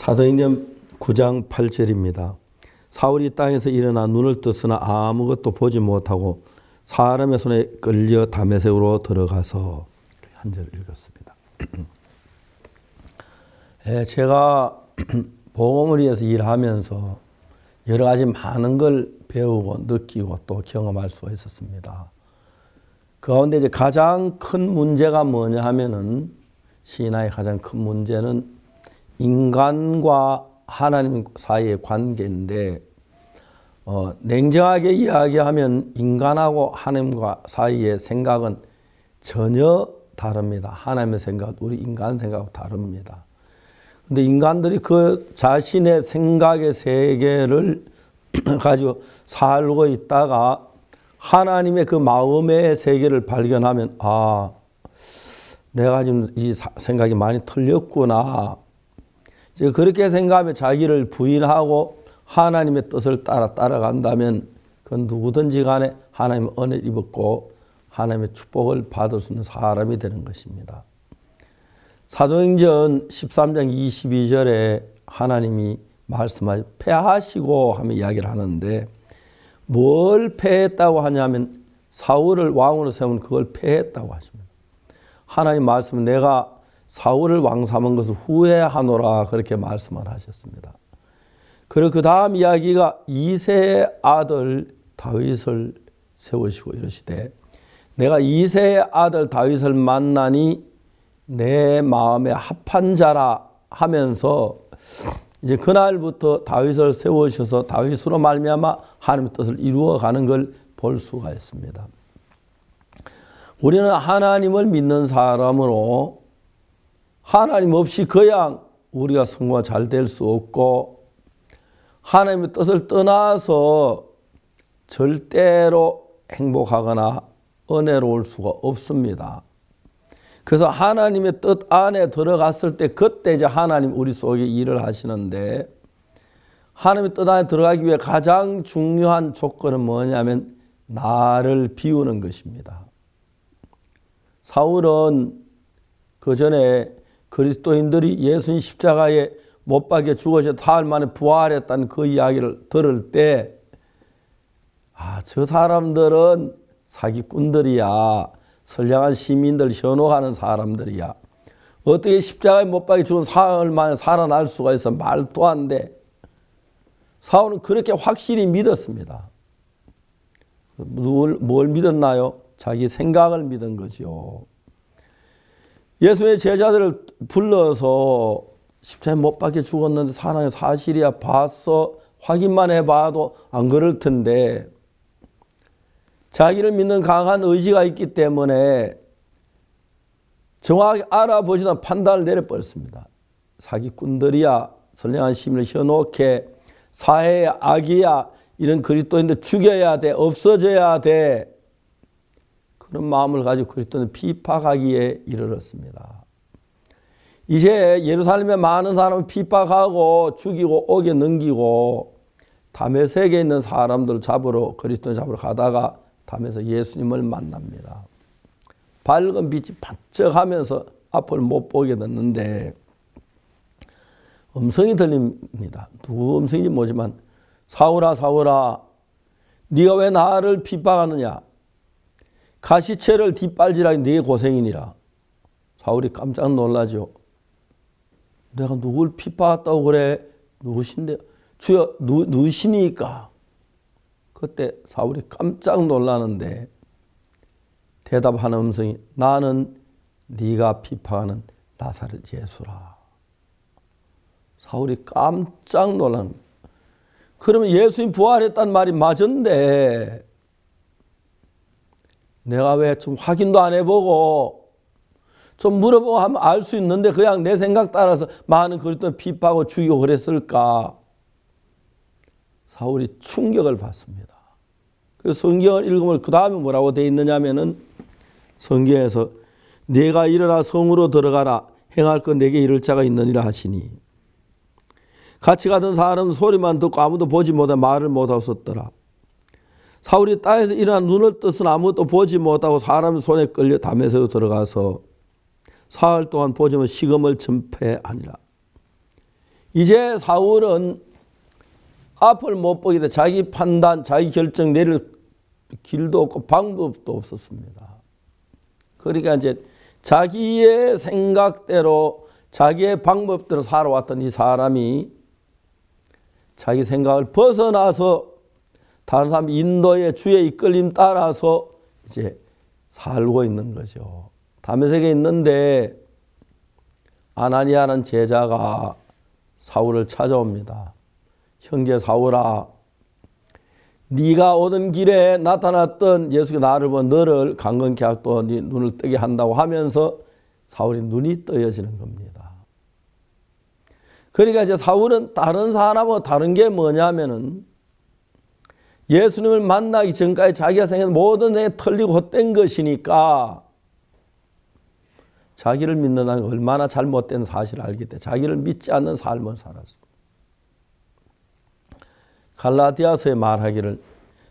사도행전 9장 8절입니다. 사울이 땅에서 일어나 눈을 떴으나 아무것도 보지 못하고 사람의 손에 끌려 다메섹으로 들어가서 한 절을 읽었습니다. 제가 복음을 위해서 일하면서 여러 가지 많은 걸 배우고 느끼고 또 경험할 수가 있었습니다. 그 가운데 이제 가장 큰 문제가 뭐냐 하면은 신앙의 가장 큰 문제는 인간과 하나님 사이의 관계인데 냉정하게 이야기하면 인간하고 하나님과 사이의 생각은 전혀 다릅니다. 하나님의 생각, 우리 인간 생각하고 다릅니다. 근데 인간들이 그 자신의 생각의 세계를 가지고 살고 있다가 하나님의 그 마음의 세계를 발견하면 내가 지금 이 생각이 많이 틀렸구나. 이제 그렇게 생각하면 자기를 부인하고 하나님의 뜻을 따라간다면 그건 누구든지 간에 하나님의 은혜를 입었고 하나님의 축복을 받을 수 있는 사람이 되는 것입니다. 사도행전 13장 22절에 하나님이 말씀하시 패하시고 하며 이야기를 하는데 뭘 패했다고 하냐면 사울을 왕으로 세운 그걸 패했다고 하십니다. 하나님 말씀은 내가 사울을 왕 삼은 것을 후회하노라 그렇게 말씀을 하셨습니다. 그리고 그 다음 이야기가 이새의 아들 다윗을 세우시고 이러시되 내가 이새의 아들 다윗을 만나니 내 마음에 합한 자라 하면서 이제 그날부터 다윗을 세우셔서 다윗으로 말미암아 하나님의 뜻을 이루어가는 걸 볼 수가 있습니다. 우리는 하나님을 믿는 사람으로 하나님 없이 그냥 우리가 성공가 잘 될 수 없고 하나님의 뜻을 떠나서 절대로 행복하거나 은혜로울 수가 없습니다. 그래서 하나님의 뜻 안에 들어갔을 때 그때 이제 하나님 우리 속에 일을 하시는데 하나님의 뜻 안에 들어가기 위해 가장 중요한 조건은 뭐냐면 나를 비우는 것입니다. 사울은 그 전에 그리스도인들이 예수님 십자가에 못 박혀 죽으셔서 사흘 만에 부활했다는 그 이야기를 들을 때 저 사람들은 사기꾼들이야. 선량한 시민들 현혹하는 사람들이야. 어떻게 십자가에 못 박혀 죽은 사흘 만에 살아날 수가 있어. 말도 안 돼. 사울은 그렇게 확실히 믿었습니다. 뭘 믿었나요? 자기 생각을 믿은 거죠. 예수의 제자들을 불러서 십자가에 못 박혀 죽었는데 사람의 사실이야. 봤어. 확인만 해봐도 안 그럴 텐데 자기를 믿는 강한 의지가 있기 때문에 정확히 알아보시다 판단을 내려버렸습니다. 사기꾼들이야. 선량한 시민을 현혹해. 사회의 악이야. 이런 그리스도인들 죽여야 돼. 없어져야 돼. 그런 마음을 가지고 그리스도인을 핍박하기에 이르렀습니다. 이제 예루살렘에 많은 사람을 핍박하고 죽이고 옥에 넘기고 다메섹에 있는 사람들 잡으러 그리스도인 잡으러 가다가 담에서 예수님을 만납니다. 밝은 빛이 반짝하면서 앞을 못 보게 됐는데 음성이 들립니다. 누구 음성인지 모르지만 사울아 사울아 네가 왜 나를 핍박하느냐. 가시채를 뒷발질하기 네 고생이니라. 사울이 깜짝 놀라죠. 내가 누굴 핍박했다고 그래? 누구신데? 주여 누구시니까? 그때 사울이 깜짝 놀라는데 대답하는 음성이 나는 네가 핍박하는 나사렛 예수라. 사울이 깜짝 놀라는 거예요. 그러면 예수님 부활했단 말이 맞은데 내가 왜 좀 확인도 안 해보고 좀 물어보고 하면 알 수 있는데 그냥 내 생각 따라서 많은 그리스도인을 핍박하고 죽이고 그랬을까? 사울이 충격을 받습니다. 그 성경을 읽으면 그 다음에 뭐라고 되어 있느냐면은 성경에서 내가 일어나 성으로 들어가라 행할 것 내게 이를 자가 있느니라 하시니 같이 가던 사람은 소리만 듣고 아무도 보지 못하고 말을 못하고 썼더라. 사울이 땅에서 일어나 눈을 뜨서는 아무것도 보지 못하고 사람의 손에 끌려 다메섹으로 들어가서 사흘 동안 보지 못한 식음을 전폐하니라. 이제 사울은 앞을 못 보게 돼 자기 판단, 자기 결정 내릴 길도 없고 방법도 없었습니다. 그러니까 이제 자기의 생각대로 자기의 방법대로 살아왔던 이 사람이 자기 생각을 벗어나서 다른 사람 인도의 주의 이끌림 따라서 이제 살고 있는 거죠. 다메섹에 있는데 아나니아라는 제자가 사울을 찾아옵니다. 형제 사울아, 네가 오던 길에 나타났던 예수가 나를 보고 너를 강건케 하고 네 눈을 뜨게 한다고 하면서 사울이 눈이 떠여지는 겁니다. 그러니까 이제 사울은 다른 사람하고 다른 게 뭐냐면은 예수님을 만나기 전까지 자기가 생각한 모든 생각이 틀리고 헛된 것이니까 자기를 믿는다는 얼마나 잘못된 사실을 알기 때문에 자기를 믿지 않는 삶을 살았습니다. 갈라디아서에 말하기를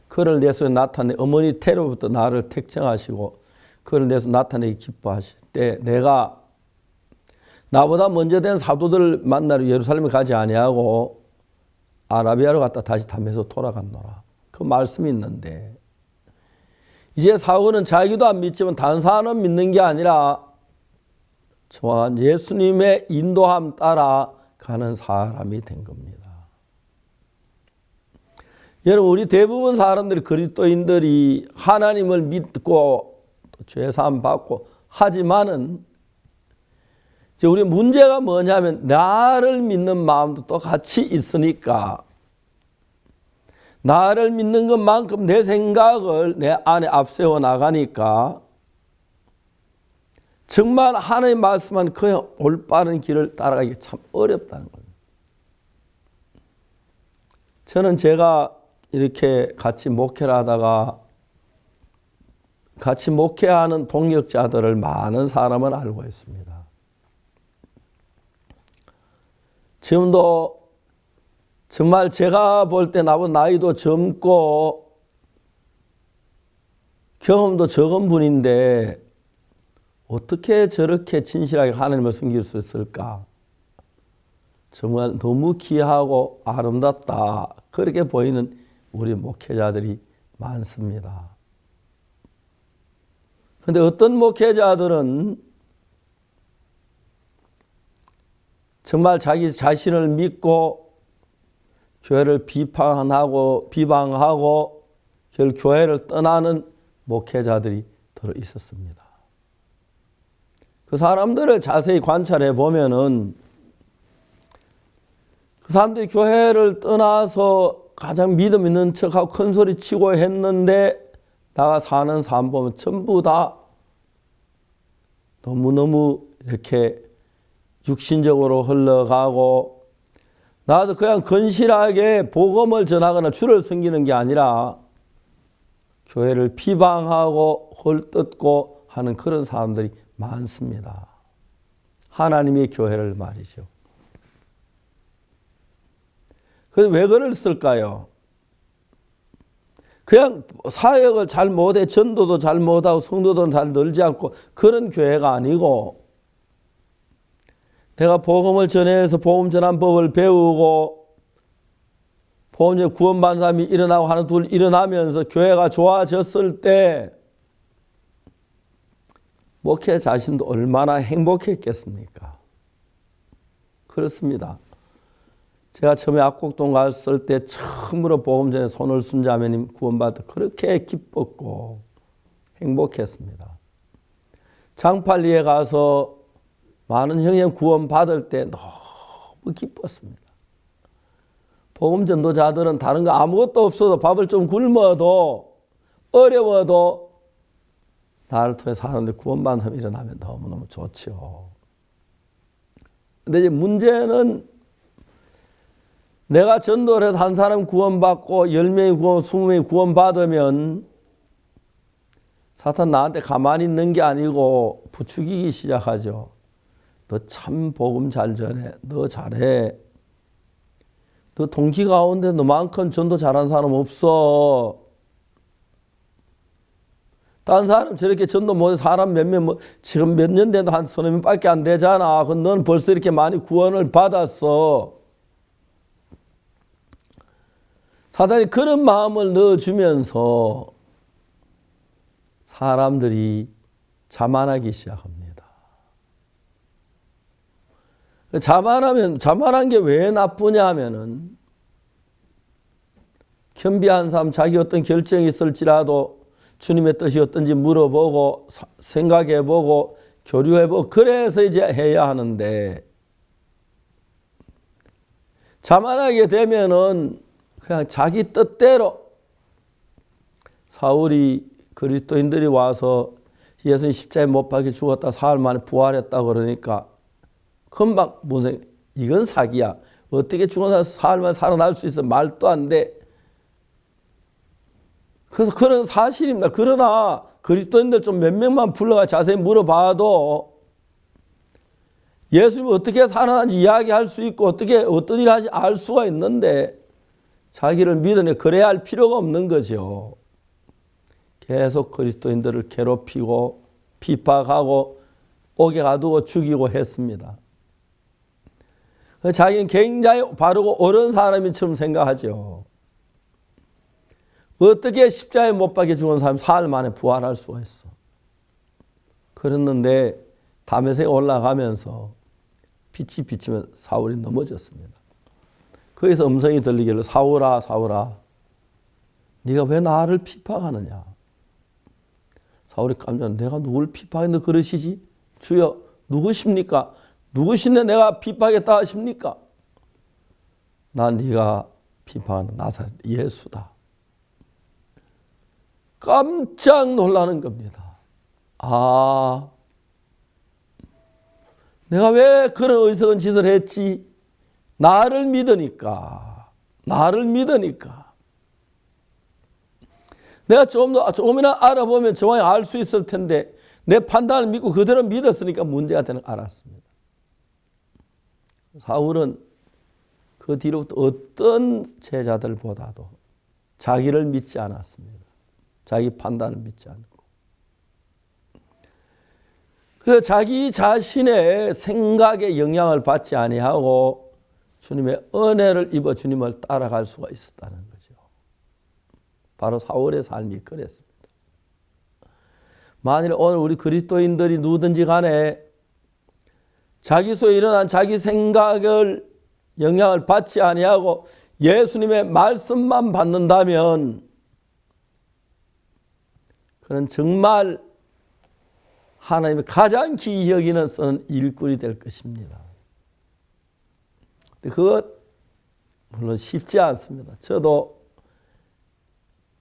그를 내 손에 나타내 어머니 태로부터 나를 택정하시고 그를 내 손에 나타내기 기뻐하실 때 내가 나보다 먼저 된 사도들을 만나러 예루살렘에 가지 아니하고 아라비아로 갔다 다시 담에서 돌아갔노라. 그 말씀이 있는데 이제 사울은 자기도 안 믿지만 다른 사람은 믿는 게 아니라 정확한 예수님의 인도함 따라 가는 사람이 된 겁니다. 여러분 우리 대부분 사람들이 그리스도인들이 하나님을 믿고 죄사함 받고 하지만은 이제 우리 문제가 뭐냐면 나를 믿는 마음도 똑같이 있으니까 나를 믿는 것만큼 내 생각을 내 안에 앞세워 나가니까 정말 하나님의 말씀한 그 올바른 길을 따라가기 참 어렵다는 거예요. 저는 제가 이렇게 같이 목회를 하다가 같이 목회하는 동역자들을 많은 사람을 알고 있습니다. 지금도 정말 제가 볼 때 나보다 나이도 젊고 경험도 적은 분인데 어떻게 저렇게 진실하게 하나님을 섬길 수 있을까? 정말 너무 귀하고 아름답다. 그렇게 보이는 우리 목회자들이 많습니다. 그런데 어떤 목회자들은 정말 자기 자신을 믿고 교회를 비방하고 결국 교회를 떠나는 목회자들이 들어 있었습니다. 그 사람들을 자세히 관찰해 보면은 그 사람들이 교회를 떠나서 가장 믿음 있는 척하고 큰 소리 치고 했는데 나가 사는 삶 보면 전부 다 너무너무 이렇게 육신적으로 흘러가고 나도 그냥 건실하게 복음을 전하거나 주를 섬기는 게 아니라 교회를 비방하고 헐뜯고 하는 그런 사람들이 많습니다. 하나님의 교회를 말이죠. 그래서 왜 그랬을까요? 그냥 사역을 잘 못해 전도도 잘 못하고 성도도 잘 늘지 않고 그런 교회가 아니고 내가 복음을 전해서 복음 전환법을 배우고 복음 전에 구원받은 사람이 일어나고 하나 둘 일어나면서 교회가 좋아졌을 때 목회 자신도 얼마나 행복했겠습니까? 그렇습니다. 제가 처음에 악곡동 갔을 때 처음으로 복음 전에 손을 쓴 자매님 구원받아 그렇게 기뻤고 행복했습니다. 장팔리에 가서 많은 형님 구원받을 때 너무 기뻤습니다. 복음 전도자들은 다른 거 아무것도 없어도 밥을 좀 굶어도 어려워도 나를 통해 사람들 구원받는 사람이 일어나면 너무너무 좋죠. 근데 이제 문제는 내가 전도를 해서 한 사람 구원받고 10명이 구원, 20명이 구원받으면 사탄 나한테 가만히 있는 게 아니고 부추기기 시작하죠. 너 참 복음 잘 전해. 너 잘해. 너 동기 가운데 너만큼 전도 잘하는 사람 없어. 다른 사람 저렇게 전도 못해 사람 몇몇 지금 몇 년 돼도 한 서너 명밖에 안 되잖아. 그럼 넌 벌써 이렇게 많이 구원을 받았어. 사단이 그런 마음을 넣어주면서 사람들이 자만하기 시작합니다. 자만한 게 왜 나쁘냐 하면은 겸비한 삶, 자기 어떤 결정이 있을지라도 주님의 뜻이 어떤지 물어보고 생각해보고 교류해보고 그래서 이제 해야 하는데, 자만하게 되면은 그냥 자기 뜻대로, 사울이 그리스도인들이 와서 예수님 십자가에 못 박혀 죽었다 사흘 만에 부활했다 그러니까 금방 무슨 이건 사기야. 어떻게 죽은 사흘 만에 살아날 수 있어? 말도 안 돼. 그래서 그런 사실입니다. 그러나 그리스도인들 좀 몇 명만 불러가 자세히 물어봐도 예수님이 어떻게 살아난지 이야기할 수 있고 어떻게 어떤 일을 하지 알 수가 있는데 자기를 믿으니 그래야 할 필요가 없는 거죠. 계속 그리스도인들을 괴롭히고 핍박하고 옥에 가두고 죽이고 했습니다. 자기는 굉장히 바르고 옳은 사람처럼 생각하죠. 어떻게 십자가에 못 박혀 죽은 사람이 사흘 만에 부활할 수가 있어. 그랬는데 다메섹에 올라가면서 빛이 비치면 사울이 넘어졌습니다. 거기서 음성이 들리길래 사울아 사울아 네가 왜 나를 핍박하느냐. 사울이 깜짝 내가 누굴 핍박했는데 그러시지? 주여 누구십니까? 누구신데 내가 핍박했다 하십니까? 난 네가 핍박하는 나사렛 예수다. 깜짝 놀라는 겁니다. 아, 내가 왜 그런 어리석은 짓을 했지? 나를 믿으니까. 내가 조금이나 알아보면 정확히 알 수 있을 텐데 내 판단을 믿고 그대로 믿었으니까 문제가 되는 걸 알았습니다. 사울은 그 뒤로부터 어떤 제자들보다도 자기를 믿지 않았습니다. 자기 판단을 믿지 않고. 그래서 자기 자신의 생각에 영향을 받지 아니하고 주님의 은혜를 입어 주님을 따라갈 수가 있었다는 거죠. 바로 사울의 삶이 그랬습니다. 만일 오늘 우리 그리스도인들이 누구든지 간에 자기 속에 일어난 자기 생각을 영향을 받지 아니하고 예수님의 말씀만 받는다면 그는 정말 하나님이 가장 기이 여기는 쓰는 일꾼이 될 것입니다. 그것 물론 쉽지 않습니다. 저도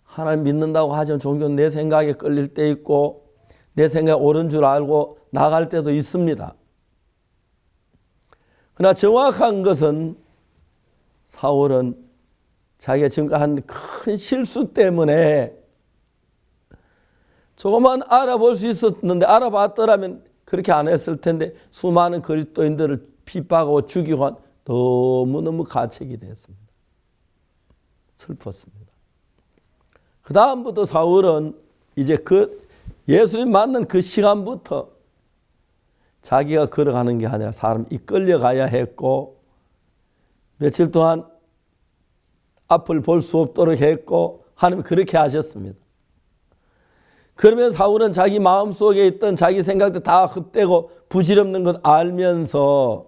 하나님 믿는다고 하지만 종종 내 생각에 끌릴 때 있고 내 생각이 옳은 줄 알고 나갈 때도 있습니다. 그러나 정확한 것은 사울은 자기가 지금까지 한 큰 실수 때문에 조금만 알아볼 수 있었는데 알아봤더라면 그렇게 안 했을 텐데 수많은 그리스도인들을 핍박하고 죽이고 너무너무 가책이 됐습니다. 슬펐습니다. 그 다음부터 사울은 이제 그 예수님 만난 그 시간부터 자기가 걸어가는 게 아니라 사람 이끌려 가야 했고 며칠 동안 앞을 볼 수 없도록 했고 하나님이 그렇게 하셨습니다. 그러면 사울은 자기 마음속에 있던 자기 생각들 다 흡되고 부질없는 것 알면서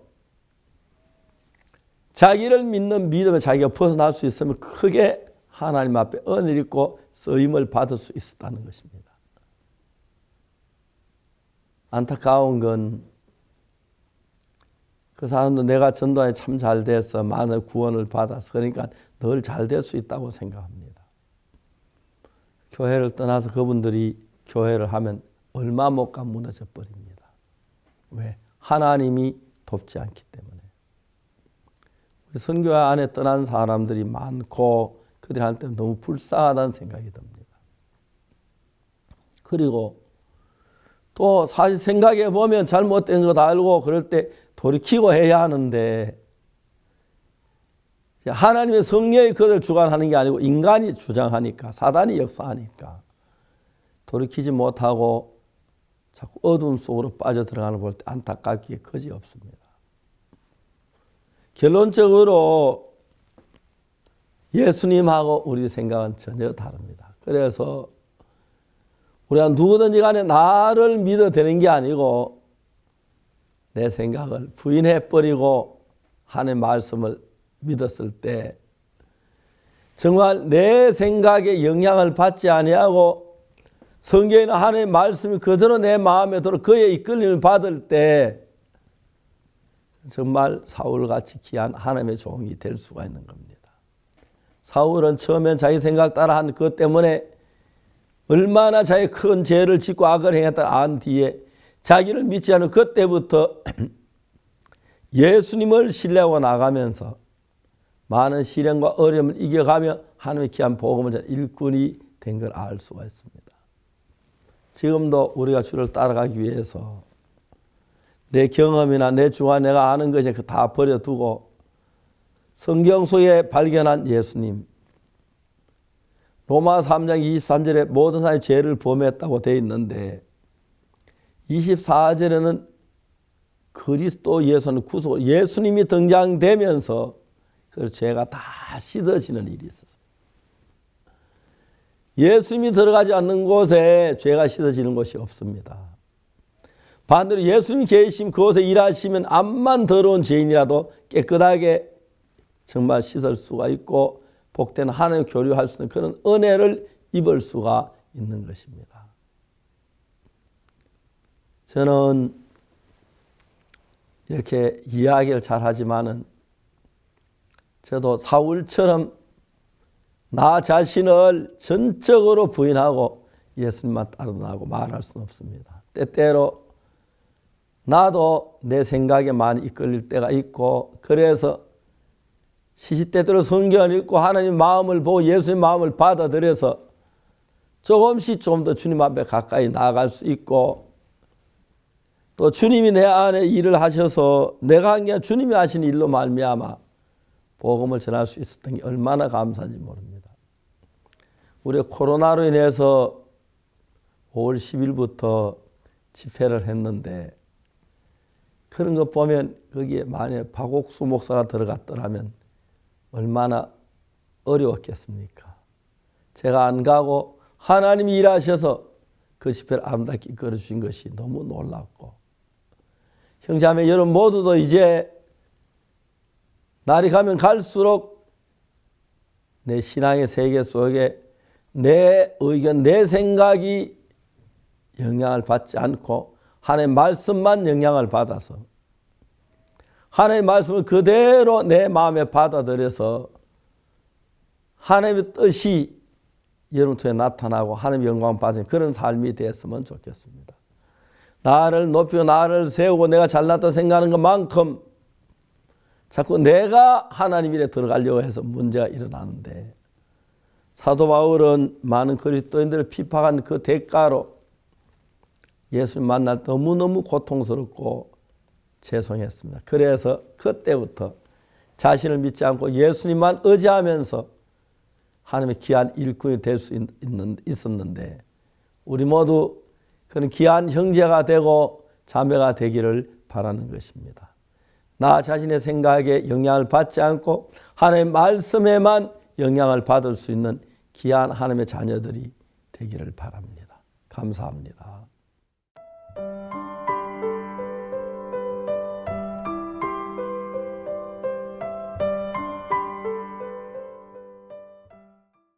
자기를 믿는 믿음에 자기가 벗어날 수 있으면 크게 하나님 앞에 은혜를 입고 쓰임을 받을 수 있었다는 것입니다. 안타까운 건 그 사람도 내가 전도에 참 잘 돼서 많은 구원을 받아서 그러니까 늘 잘 될 수 있다고 생각합니다. 교회를 떠나서 그분들이 교회를 하면 얼마 못 가 무너져 버립니다. 왜? 하나님이 돕지 않기 때문에. 우리 선교회 안에 떠난 사람들이 많고 그들한테 너무 불쌍하다는 생각이 듭니다. 그리고 또 사실 생각해 보면 잘못된 것 알고 그럴 때 돌이키고 해야 하는데 하나님의 성령이 그들 주관하는 게 아니고 인간이 주장하니까 사단이 역사하니까 돌이키지 못하고 자꾸 어둠 속으로 빠져들어가는 걸 볼 때 안타깝기에 그지없습니다. 결론적으로 예수님하고 우리 생각은 전혀 다릅니다. 그래서 우리가 누구든지 간에 나를 믿어도 되는 게 아니고 내 생각을 부인해버리고 하나님의 말씀을 믿었을 때 정말 내 생각에 영향을 받지 아니하고 성경에 있는 하나님의 말씀이 그대로 내 마음에 들어 그의 이끌림을 받을 때 정말 사울같이 귀한 하나님의 종이 될 수가 있는 겁니다. 사울은 처음엔 자기 생각 따라한 것 때문에 얼마나 자기 큰 죄를 짓고 악을 행했다 안 뒤에 자기를 믿지 않은 그때부터 예수님을 신뢰하고 나가면서 많은 시련과 어려움을 이겨가며 하나님의 귀한 복음을 전하는 일꾼이 된 걸 알 수가 있습니다. 지금도 우리가 주를 따라가기 위해서 내 경험이나 내 주와 내가 아는 것이 다 버려두고 성경 속에 발견한 예수님, 로마 3장 23절에 모든 사람이 죄를 범했다고 되어 있는데 24절에는 그리스도 예수는 구속, 예수님이 등장되면서 그 죄가 다 씻어지는 일이 있었습니다. 예수님이 들어가지 않는 곳에 죄가 씻어지는 곳이 없습니다. 반대로 예수님이 계시면 그곳에 일하시면 암만 더러운 죄인이라도 깨끗하게 정말 씻을 수가 있고 복된 하나님 교류할 수 있는 그런 은혜를 입을 수가 있는 것입니다. 저는 이렇게 이야기를 잘 하지만은 저도 사울처럼 나 자신을 전적으로 부인하고 예수님만 따르고 말할 수는 없습니다. 때때로 나도 내 생각에 많이 이끌릴 때가 있고 그래서 시시때때로 성경을 읽고 하나님 마음을 보고 예수님 마음을 받아들여서 조금씩 좀 더 주님 앞에 가까이 나아갈 수 있고 또 주님이 내 안에 일을 하셔서 내가 한 게 아니라 주님이 하신 일로 말미암아 복음을 전할 수 있었던 게 얼마나 감사한지 모릅니다. 우리가 코로나로 인해서 5월 10일부터 집회를 했는데 그런 거 보면 거기에 만약에 박옥수 목사가 들어갔더라면 얼마나 어려웠겠습니까? 제가 안 가고 하나님이 일하셔서 그 집회를 아름답게 이끌어 주신 것이 너무 놀랍고 형제자매 여러분 모두도 이제 날이 가면 갈수록 내 신앙의 세계 속에 내 의견, 내 생각이 영향을 받지 않고 하나님의 말씀만 영향을 받아서 하나님의 말씀을 그대로 내 마음에 받아들여서 하나님의 뜻이 여러분 통해 나타나고 하나님의 영광을 받는 그런 삶이 되었으면 좋겠습니다. 나를 높이고 나를 세우고 내가 잘났다 생각하는 것만큼 자꾸 내가 하나님 일에 들어가려고 해서 문제가 일어나는데 사도 바울은 많은 그리스도인들을 핍박한 그 대가로 예수님 만날 때 너무너무 고통스럽고 죄송했습니다. 그래서 그때부터 자신을 믿지 않고 예수님만 의지하면서 하나님의 귀한 일꾼이 될 수 있었는데 우리 모두 그런 귀한 형제가 되고 자매가 되기를 바라는 것입니다. 나 자신의 생각에 영향을 받지 않고 하나님의 말씀에만 영향을 받을 수 있는 귀한 하나님의 자녀들이 되기를 바랍니다. 감사합니다.